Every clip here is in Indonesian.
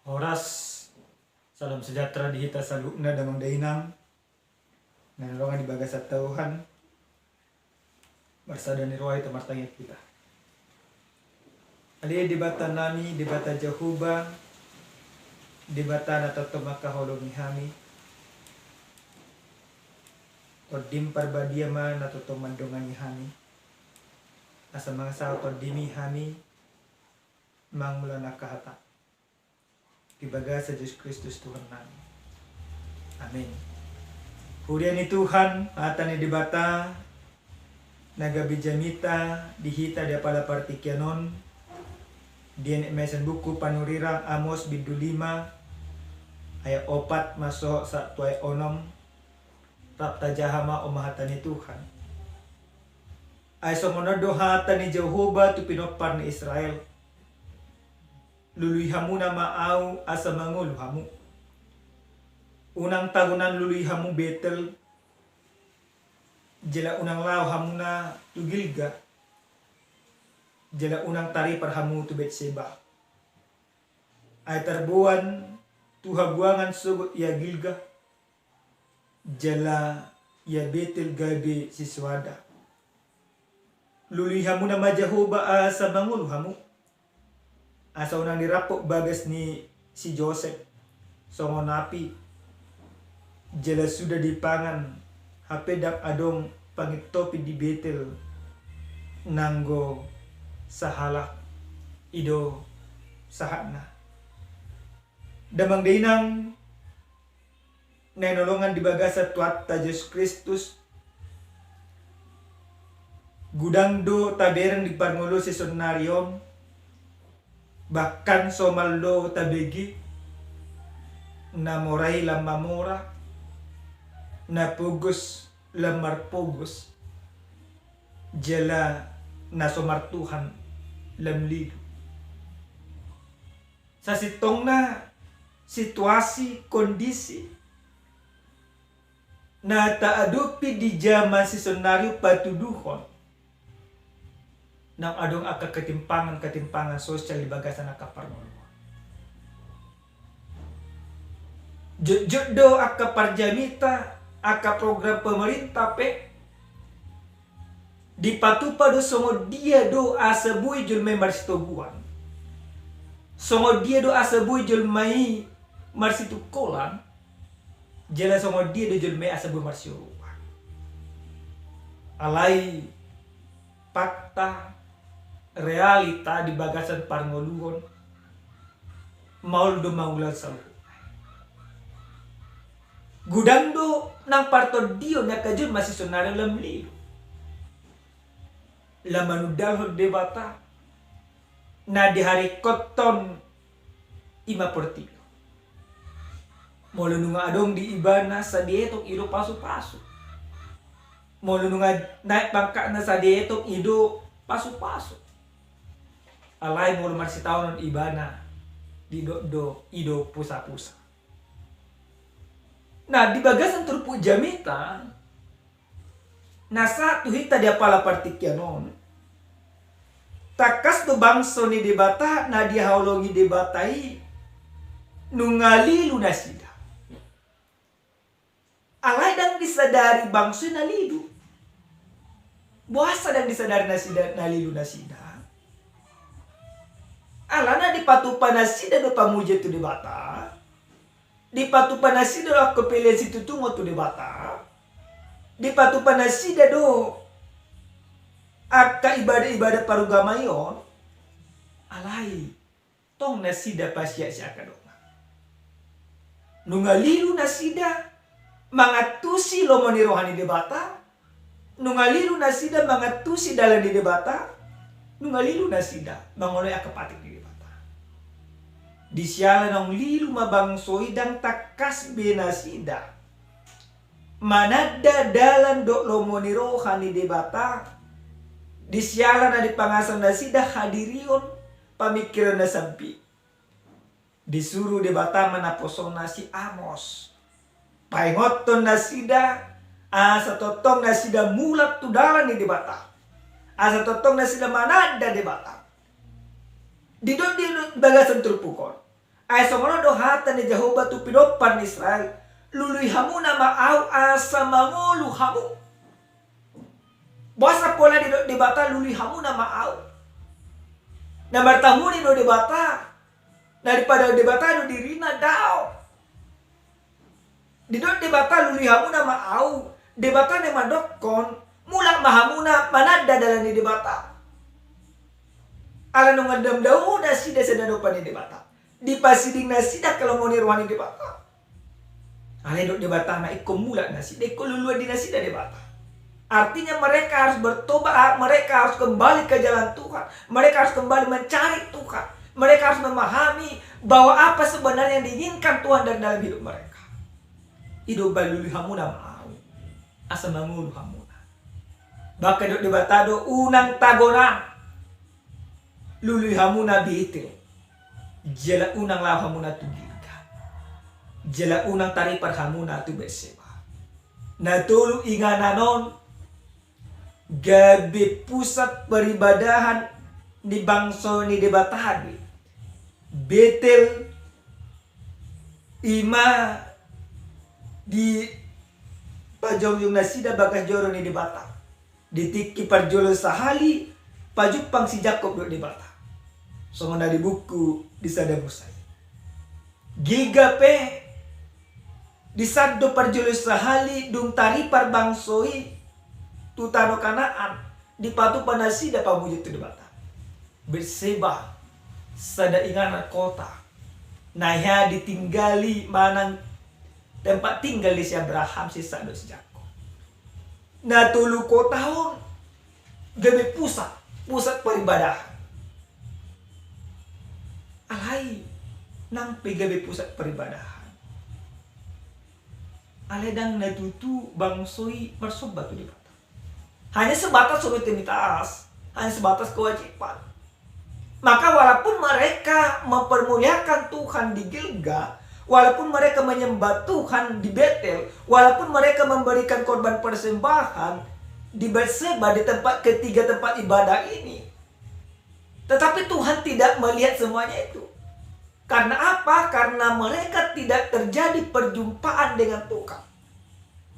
Horas, salam sejahtera di hita salukna damang dainang, nanulungan di bagas at tauhan, bersada ni rohay tamartangit kita. Ali debata nami, debata Jehovah, debata na tatumakaholong ni hami, todim parbadiama na tutumandungan ni hami, asa mga sao todimi hami, mangmula nakahata. Ibaga sa Diyos Kristus Tuhan namin. Amen. Hurian ni Tuhan, ata ni debata, nagabijamita, dihita dia pala partikyanon, diyan mesan buku panurirang Amos bidu 5, ayat 4 masuk sa tuay onom, rapta jahama umahata ni Tuhan. Ay sumunod hata ni Jehovah tu pinopar ni Israel, luluihamu na maaw asa manguluhamu. Unang tagunan luluihamu Betel, jela unang law hamu na tu Gilga, jela unang tari parhamu tu Betseba. Ay tarbuan tu habuangan sugot ya Gilga, jela ya Betel gabi siswada. Luluihamu na majahoba asa manguluhamu. Asa unang nirapok bagas ni si Joseph songonapi jela sudah dipangan hapedak adong pangitopi di Betel nanggo sahalak ido sahana damang dainang nanolongan di bagasa tuat ta Yesus Kristus gudangdo taberang di parngolo si sonarion bahkan somaldo tabegi na moray lamamura na pugos lamar pugos jela na somartuhan lamlido sa sitong na situasi kondisi na taadupi di jaman si sonaryo patuduhon nang adong katimpangan sosial di bagasan nakaparngolo. Jodoh parjamita program pemerintah dipatupa do songo dia do asa bui jul may marsitoguan. Songo dia do asa bui jul may marsitukolan. Jela songo dia do jul may asa bui marsiuruan. Alai fakta realita di bagasan parngoluhon maul do maulan sa gudando ng parto dio na kajun masisonarang lamlilo lamanudal debata na di hari koton ima portilo molo nunga adong di ibana sa dietong ilo paso-paso molo nunga naik bangka na sa dietong ido paso-paso alay mo marsitaw ng iba na di do ido pusa-pusa. Nah, di bagasan turpu jamita nasa tuhita dia pala partikyanon takas do bangso ni debata na dia haulongi debatai nungalilu nasida. Alay dang disadari bangso na lidu. Buasa dang disadari nasida nalilu nasida. Alana dipatupa nasida do pamuja tu debata. Dipatupa nasida do ako pilihan si tutungo tu debata. Dipatupa nasida do akka ibadah-ibadah parugama yon. Alay, tong nasida pasya-sya ka do. Nungalilu nasida mangatusi lomo ni rohani debata. Nungalilu nasida mangatusi dalam di debata. Nungalilu nasida mangonoy akapatik di debata. Di siala ng lilu mabangsoy dang takas binasida. Manada dalan do lomo ni rohani debata. Di siala na di pangasang nasida hadirion pamikiran na sampi. Disuruh debata manaposong na si Amos. Paingoton nasida asa totong nasida mulat tudalan ni debata. Asa totong nasida manada debata. Di bagasan turpukon. Ay songono do hata ni Jehovah tu pinopan Israel. Luluy hamu na maaw asa mangulu hamu. Basa pola di bata luluy hamu na maaw. Na martamuni do di bata. Daripada di bata do dirina daw. Di dot di bata luluy hamu na maaw. Di bata ni madokon. Mulak mahamu na manada dalam di bata. Ala nung adam daw na sida sa dadopan ni di bata. Di pasiding na sida kalau mau nirwani di bata. Ale dok di bata na ikumula na sida ikululuan di na sida di bata. Artinya mereka harus bertobat, mereka harus kembali ke jalan Tuhan. Mereka harus kembali mencari Tuhan. Mereka harus memahami bahwa apa sebenarnya yang diinginkan Tuhan dari dalam hidup mereka. Hidup balulu hamuna mau. Asa mangulu hamuna. Baka dok di bata do unang tagonan. Lulu hamuna biite. Jala unang law hamuna tu Gilgal. Jala unang taripar hamuna tu Berseba. Natulu ingananon gabi pusat peribadahan di bangsa ni debatahadi. Betel ima di pajong yung nasida bagas joro ni debata. Ditiki parjolo sahali pajupang si Jacob do debata. So di buku di sadabusay. Gigape di saddo parjolo sahali dung taripar bangsoi tutano Kanaan di patu panasida pamujud tu debata. Berseba sada ingana kota. Naya ditinggali manang tempat tinggal di si Abraham si Sado si Jacob. Na tulu ko tahun gabi pusat peribadahan. Alay nang pegabi pusat peribadahan. Aledang natutu bangsoi bersobat tu di bata. Hanya sebatas rutinitas, hanya sebatas kewajiban. Maka walaupun mereka mempermuliakan Tuhan di Gilgal, walaupun mereka menyembah Tuhan di Betel, walaupun mereka memberikan korban persembahan di Berseba, di ketiga tempat ibadah ini, tetapi Tuhan tidak melihat semuanya itu. Karena apa? Karena mereka tidak terjadi perjumpaan dengan Tuhan.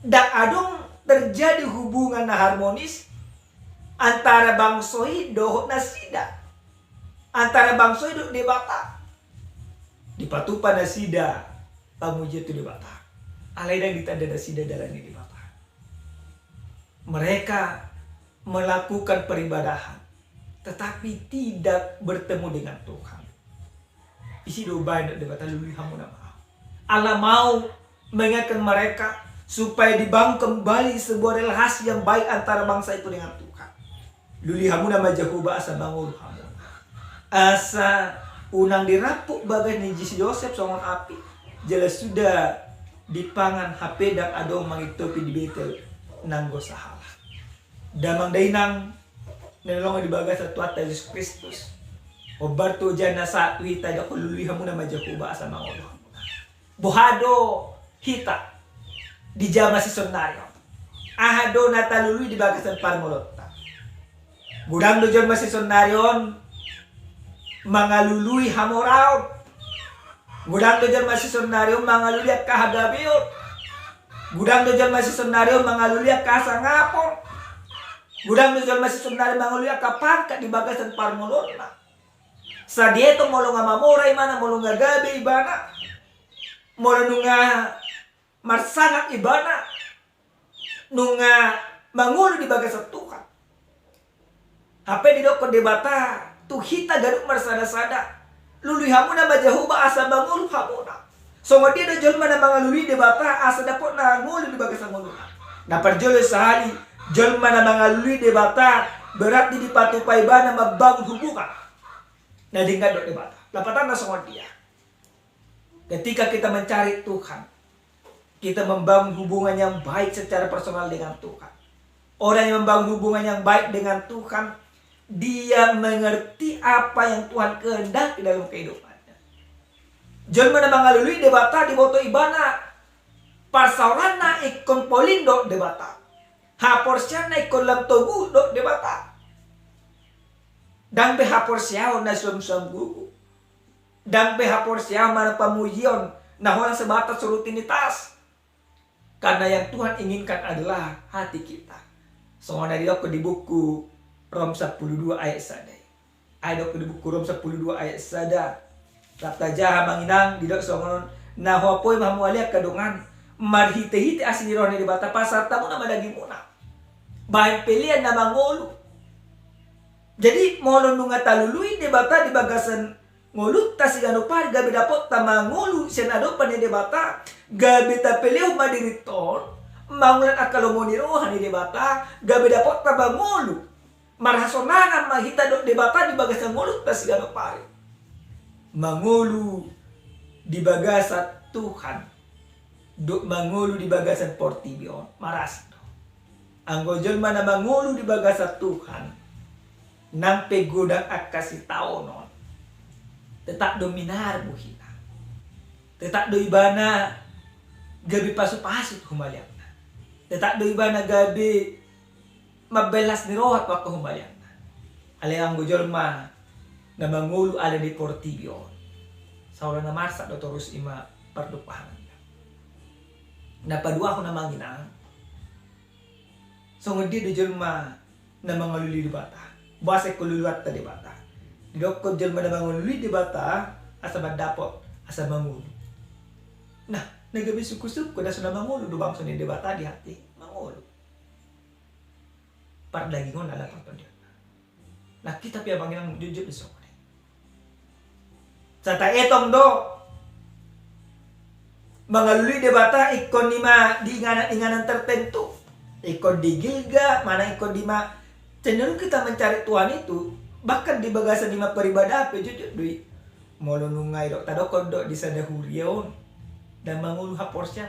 Dan adong terjadi hubungan harmonis antara bangsoi dohok nasida. Antara bangsoi dohok debata. Di patupa nasida pamuja tu debata. Alai dan ditanda nasida dalam ini debata. Mereka melakukan peribadahan tetapi tidak bertemu dengan Tuhan. Isi doa dan debata lulu hamu nama. Allah mau mengingatkan mereka supaya dibangun kembali sebuah relasi yang baik antara bangsa itu dengan Tuhan. Lulu hamu nama Jehovah asa bangun hamu. Asa unang dirapuk bagai niji si Yosef songon api. Jelas sudah dipangan HP dan adong mangitopi di Betel nanggo sahala. Damang dainang nilong di bagas satu at Yesus Kristus. Obarto jana sa wita da kululuy hamu na majakuba asa mangolo. Buhado hita di jama si sonaryo. Ahado nataluluy di bagasan parmolotta. Gudang do jama si sonaryon mangaluluy hamoraw. Gudang do jama si sonaryo mangaluluy at kahagabiot. Gudang do jama si sonaryo mangaluluy at kasangapon. Gudang do jama si sonaryo mangaluluy at kapangka di bagasan parmolotta. Sa dieto molo nga mamoray mana molo nga gabi ibana. Molo nga marsangat ibana. Nunga mangulo di bagas sa Tuhan. Hape di doko debata tuhita garuk marsada-sada. Luluy hamu na majahuba asa mangulo hamu na. So ngodi do jolma na mga luluy debata asa dapo na ngulo di bagas sa ngulo na. Naparjolo sahali jolma na mga luluy debata berat di patupay ba na mabangun hubungan. Nadingkan dok debata. Lapatan na sama dia. Ketika kita mencari Tuhan, kita membangun hubungan yang baik secara personal dengan Tuhan. Orang yang membangun hubungan yang baik dengan Tuhan, dia mengerti apa yang Tuhan kehendaki dalam kehidupannya. John mana mangalului debata di boto ibana. Pasaurana ikon polindo debata. Haporsyana ikon lam togu dok debata. Dan behapor siyaw na sumsum gugu. Dan behapor siya mana pamujion na walang sebatas rutinitas. Karena yang Tuhan inginkan adalah hati kita. So dari aku di buku Rom 12 ayat 1. Ayat aku di buku Rom 12 ayat 1. Rata jaha manginang didok songon na huapoy mahamualiak kadungan marhite-hite asiniron di bata pasar tamu nama daging muna. Bahan pilihan na mangolu. Jadi molon nunga talului di bata di bagasan ngolut ta sigano par gabi dapot ta mangolu senado pa ni di bata gabi ta peleo madiriton mangulan akalomoni rohan di bata gabi dapot ta mangolu marhasonangan mahita do di bata di bagasan ngolut ta sigano par mangolu di bagasan Tuhan do mangolu di bagasan portibion maras do anggo jelma na mangolu di bagasan Tuhan nang pegodang akasi taonon tetap dominar buhina. Tetap do ibana gabi pasu-pasut humalianna. Tetap do ibana gabi mabelas ni rohat waktu humalianna. Ale ang gujolma na mangulu ala di portibio. Saula na marsa do terus ima perdupahan. Napadua ko na manginang. So ngedi do jolma na mangaluli di bata. Base ko luluat ta di bata. Didokot jelma na mangului di bata asa madapot asa mangulu. Nah, nagabi suku-suku na suna mangulu do bangso ni di bata di hati mangulu. Par lagi ngon ala pang dia. Nah, kita pia banginang jujur di sokone. Sata etong do mangalului di bata ikon lima di inganan tertentu. Ikon di gilga, mana ikon di ma cenderung kita mencari Tuhan itu bahkan di bagasan lima peribadah apa jujur dui molo nungai dok tadokon dok di sana huriaon dan mangulu haporsya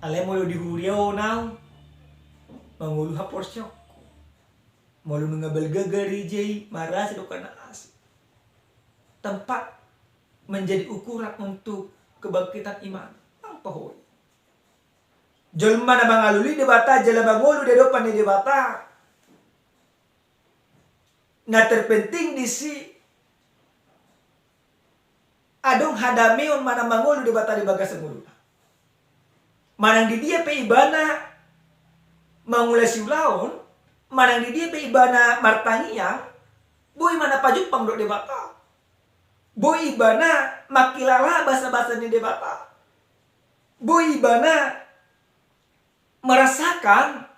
ale molo di huriaon nau mangulu haporsya molo nungabel gagari jai maras dokan as tempat menjadi ukuran untuk kebangkitan iman apa hoy jolma na mangaluli di bata jala mangulu de dopan di bata. Nah terpenting di si adong hadamion mana mangulu di bata di bagas mulu. Manang di dia pe ibana mangula siulaon, manang di dia pe ibana martangiang, boy mana pajupang dok di bata. Boy ibana makilala bahasa-bahasa ni di bata. Boy ibana merasakan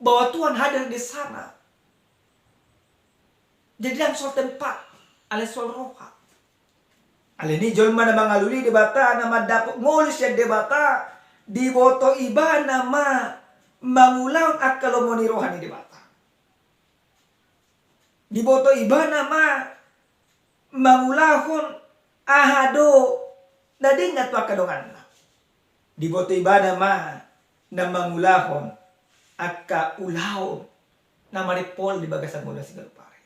bahwa Tuhan hadir di sana. Jadi dalam soal tempat, ale soal roha. Ale ni jolma na mangaluli di bata nama dapok ngulis yang di bata di boto iba nama mangulaon akalomoni rohani di bata. Di boto iba nama mangulahon ahado nadingat wa kadongan. Di boto iba nama na mangulahon akka ulaon na maripol di bagasan mula sigalo pare.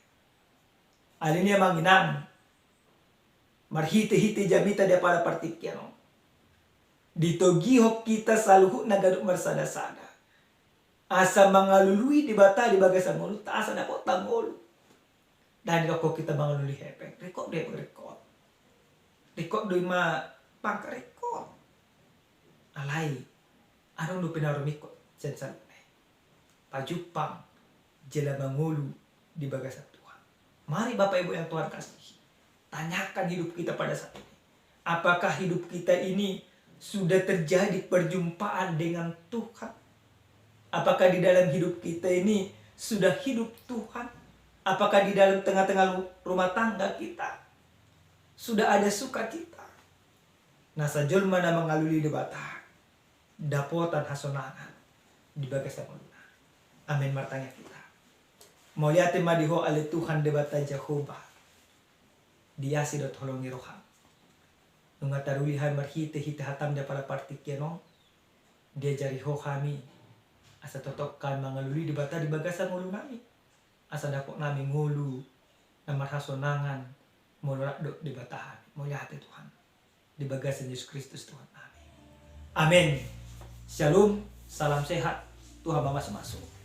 Alin niya manginang marhite-hite jamita dia para partikyano. Dito gihok kita saluhu na gaduk marsada-sada. Asa mangalului di bata di bagasan mulut asa na po tangol. Dan ko kita mangalului hepeng. Rekod dia rekod. Rekod do ma pangkarekod. Alay. Anong do pinarumikot sensan pajupang jela mangulu di bagasan Tuhan. Mari Bapak Ibu yang Tuhan kasih, tanyakan hidup kita pada saat ini. Apakah hidup kita ini sudah terjadi perjumpaan dengan Tuhan? Apakah di dalam hidup kita ini sudah hidup Tuhan? Apakah di dalam tengah-tengah rumah tangga kita sudah ada sukacita? Nah sajul mana mengaluli di bata dapotan hasonangan di bagasan muluna. Amin martanya kita. Moliate madiho ale Tuhan debata Jehovah. Dia sidot holongi roham. Nunga tarulihan marhite-hite hatam dia para partikiano. Dia jari ho kami. Asa totokkan mangaluli debata di bagasan mulu nami. Asa dapok nami ngulu. Namar hasonangan. Mulurak dok debatahan. Moliate Tuhan. Di bagasan Yesus Kristus Tuhan. Amin. Amin. Shalom. Salam sehat. Tuhan Bapa masuk.